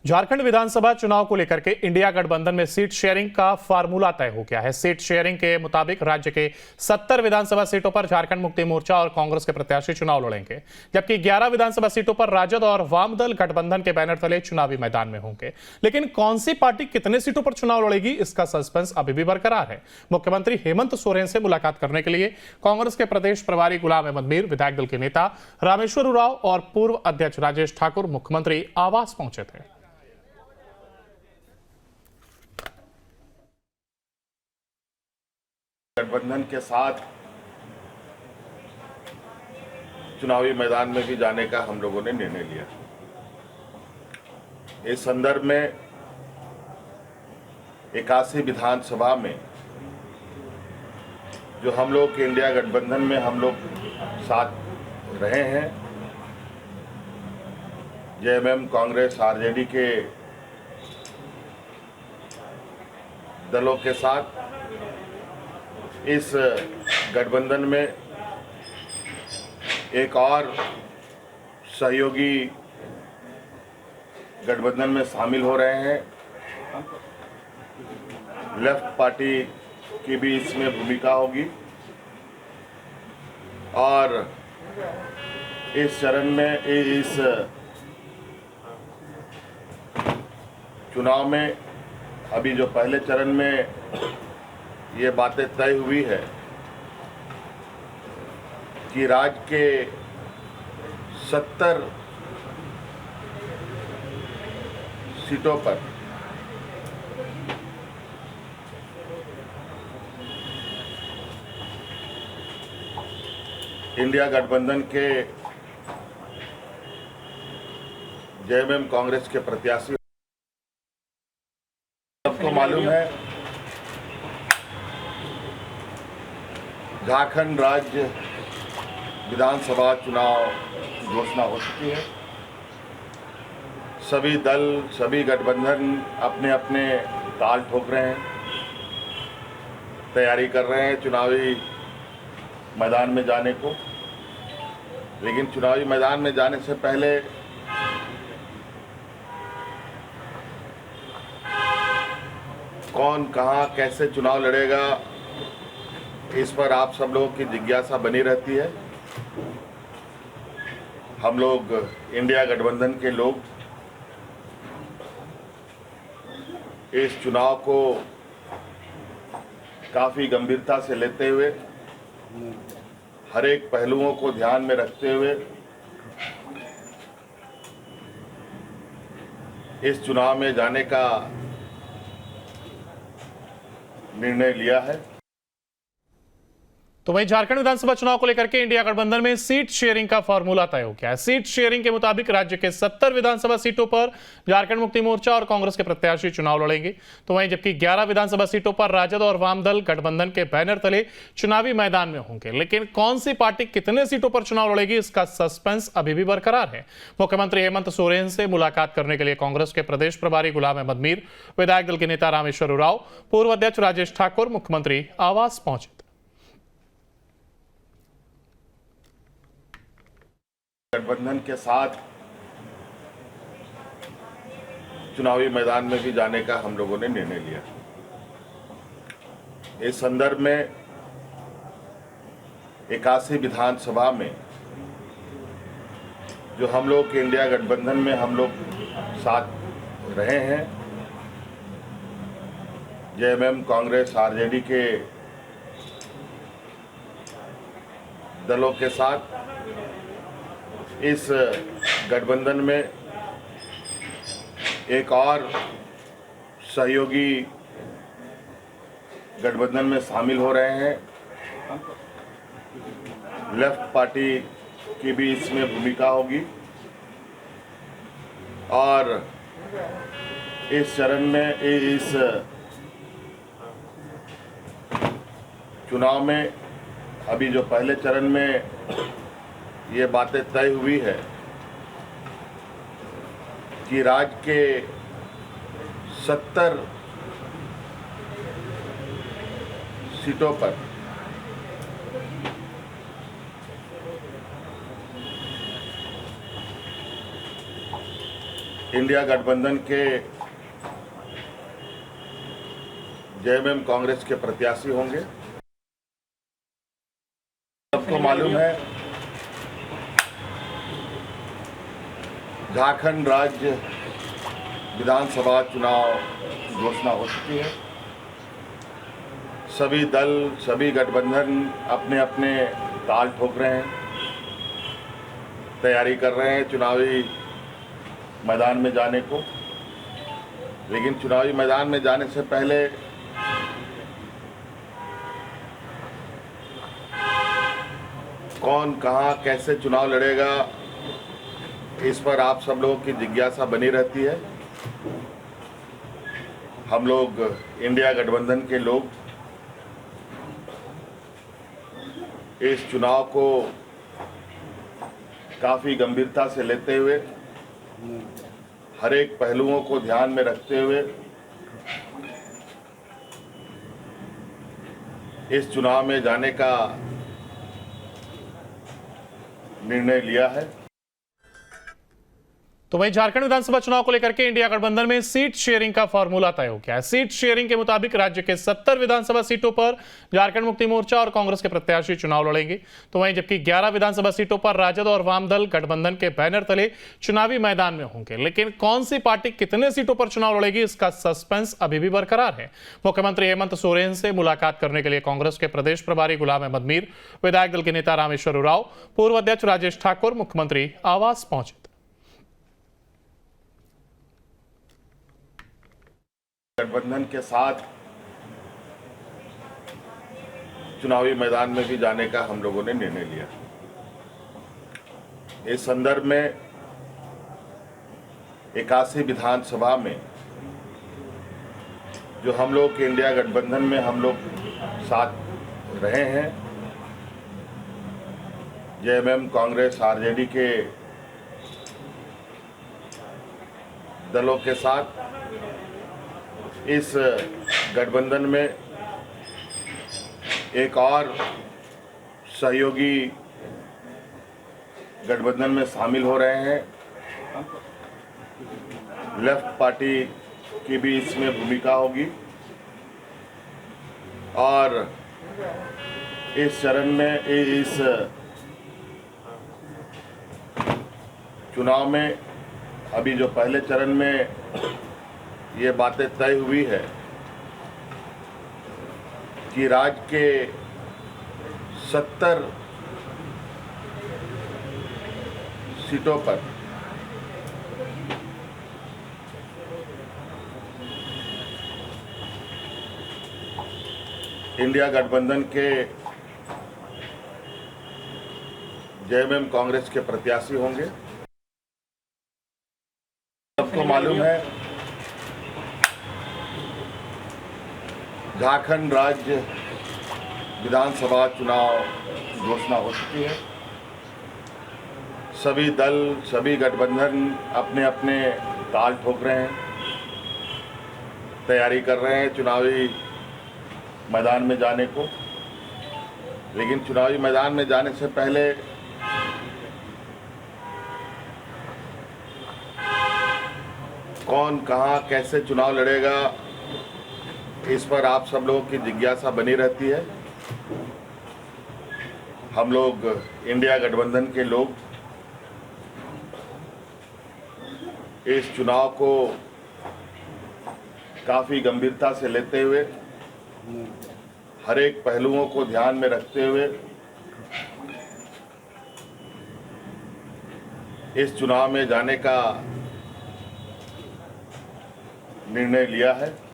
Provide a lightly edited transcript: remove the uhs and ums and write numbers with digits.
झारखंड विधानसभा चुनाव को लेकर के इंडिया गठबंधन में सीट शेयरिंग का फार्मूला तय हो गया है। सीट शेयरिंग के मुताबिक राज्य के 70 विधानसभा सीटों पर झारखंड मुक्ति मोर्चा और कांग्रेस के प्रत्याशी चुनाव लड़ेंगे, जबकि 11 विधानसभा सीटों पर राजद और वामदल गठबंधन के बैनर तले चुनावी मैदान में होंगे। लेकिन कौन सी पार्टी कितने सीटों पर चुनाव लड़ेगी, इसका सस्पेंस अभी भी बरकरार है। मुख्यमंत्री हेमंत सोरेन से मुलाकात करने के लिए कांग्रेस के प्रदेश प्रभारी गुलाम अहमद मीर, विधायक दल के नेता रामेश्वर उरांव और पूर्व अध्यक्ष राजेश ठाकुर मुख्यमंत्री आवास पहुंचे थे। गठबंधन के साथ चुनावी मैदान में भी जाने का हम लोगों ने निर्णय लिया। इस संदर्भ में 81 विधानसभा में जो हम लोग इंडिया गठबंधन में हम लोग साथ रहे हैं, जेएमएम, कांग्रेस, आरजेडी के दलों के साथ इस गठबंधन में एक और सहयोगी गठबंधन में शामिल हो रहे हैं। लेफ्ट पार्टी की भी इसमें भूमिका होगी और इस चरण में, इस चुनाव में अभी जो पहले चरण में ये बातें तय हुई है कि राज्य के 70 सीटों पर इंडिया गठबंधन के जेएमएम कांग्रेस के प्रत्याशी, सबको मालूम है झारखंड राज्य विधानसभा चुनाव की घोषणा हो चुकी है। सभी दल, सभी गठबंधन अपने अपने ताल ठोक रहे हैं, तैयारी कर रहे हैं चुनावी मैदान में जाने को। लेकिन चुनावी मैदान में जाने से पहले कौन कहां कैसे चुनाव लड़ेगा, इस पर आप सब लोगों की जिज्ञासा बनी रहती है। हम लोग इंडिया गठबंधन के लोग इस चुनाव को काफ़ी गंभीरता से लेते हुए, हर एक पहलुओं को ध्यान में रखते हुए इस चुनाव में जाने का निर्णय लिया है। तो वहीं झारखंड विधानसभा चुनाव को लेकर के इंडिया गठबंधन में सीट शेयरिंग का फार्मूला तय हो गया है। सीट शेयरिंग के मुताबिक राज्य के 70 विधानसभा सीटों पर झारखंड मुक्ति मोर्चा और कांग्रेस के प्रत्याशी चुनाव लड़ेंगे, तो वहीं जबकि 11 विधानसभा सीटों पर राजद और वामदल गठबंधन के बैनर तले चुनावी मैदान में होंगे। लेकिन कौन सी पार्टी कितने सीटों पर चुनाव लड़ेगी, इसका सस्पेंस अभी भी बरकरार है। मुख्यमंत्री हेमंत सोरेन से मुलाकात करने के लिए कांग्रेस के प्रदेश प्रभारी गुलाम अहमद मीर, विधायक दल के नेता रामेश्वर उरांव, पूर्व अध्यक्ष राजेश ठाकुर मुख्यमंत्री आवास पहुंचे। गठबंधन के साथ चुनावी मैदान में भी जाने का हम लोगों ने निर्णय लिया। इस संदर्भ में 81 विधानसभा में जो हम लोग इंडिया गठबंधन में हम लोग साथ रहे हैं, जेएमएम, कांग्रेस, आरजेडी के दलों के साथ इस गठबंधन में एक और सहयोगी गठबंधन में शामिल हो रहे हैं। लेफ्ट पार्टी की भी इसमें भूमिका होगी और इस चरण में, इस चुनाव में अभी जो पहले चरण में ये बातें तय हुई है कि राज्य के 70 सीटों पर इंडिया गठबंधन के जेएमएम कांग्रेस के प्रत्याशी होंगे। सबको मालूम है झारखंड राज्य विधानसभा चुनाव की घोषणा हो चुकी है। सभी दल, सभी गठबंधन अपने अपने ताल ठोक रहे हैं, तैयारी कर रहे हैं चुनावी मैदान में जाने को। लेकिन चुनावी मैदान में जाने से पहले कौन कहां कैसे चुनाव लड़ेगा, इस पर आप सब लोगों की जिज्ञासा बनी रहती है। हम लोग इंडिया गठबंधन के लोग इस चुनाव को काफ़ी गंभीरता से लेते हुए, हर एक पहलुओं को ध्यान में रखते हुए इस चुनाव में जाने का निर्णय लिया है। तो वहीं झारखंड विधानसभा चुनाव को लेकर के इंडिया गठबंधन में सीट शेयरिंग का फॉर्मूला तय हो गया है। सीट शेयरिंग के मुताबिक राज्य के 70 विधानसभा सीटों पर झारखंड मुक्ति मोर्चा और कांग्रेस के प्रत्याशी चुनाव लड़ेंगे। तो वहीं जबकि 11 विधानसभा सीटों पर राजद और वाम दल गठबंधन के बैनर तले चुनावी मैदान में होंगे। लेकिन कौन सी पार्टी कितने सीटों पर चुनाव लड़ेगी, इसका सस्पेंस अभी भी बरकरार है। मुख्यमंत्री हेमंत सोरेन से मुलाकात करने के लिए कांग्रेस के प्रदेश प्रभारी गुलाम अहमद मीर, विधायक दल के नेता रामेश्वर उरांव, पूर्व अध्यक्ष राजेश ठाकुर मुख्यमंत्री आवास पहुंचे। गठबंधन के साथ चुनावी मैदान में भी जाने का हम लोगों ने निर्णय लिया। इस संदर्भ में 81 विधानसभा में जो हम लोग के इंडिया गठबंधन में हम लोग साथ रहे हैं, जेएमएम, कांग्रेस, आरजेडी के दलों के साथ इस गठबंधन में एक और सहयोगी गठबंधन में शामिल हो रहे हैं। लेफ्ट पार्टी की भी इसमें भूमिका होगी और इस चरण में, इस चुनाव में अभी जो पहले चरण में ये बातें तय हुई है कि राज्य के 70 सीटों पर इंडिया गठबंधन के जेएमएम कांग्रेस के प्रत्याशी होंगे। सबको मालूम है झारखंड राज्य विधानसभा चुनाव की घोषणा हो चुकी है। सभी दल, सभी गठबंधन अपने अपने ताल ठोक रहे हैं, तैयारी कर रहे हैं चुनावी मैदान में जाने को। लेकिन चुनावी मैदान में जाने से पहले कौन कहां कैसे चुनाव लड़ेगा, इस पर आप सब लोगों की जिज्ञासा बनी रहती है। हम लोग इंडिया गठबंधन के लोग इस चुनाव को काफ़ी गंभीरता से लेते हुए, हर एक पहलुओं को ध्यान में रखते हुए इस चुनाव में जाने का निर्णय लिया है।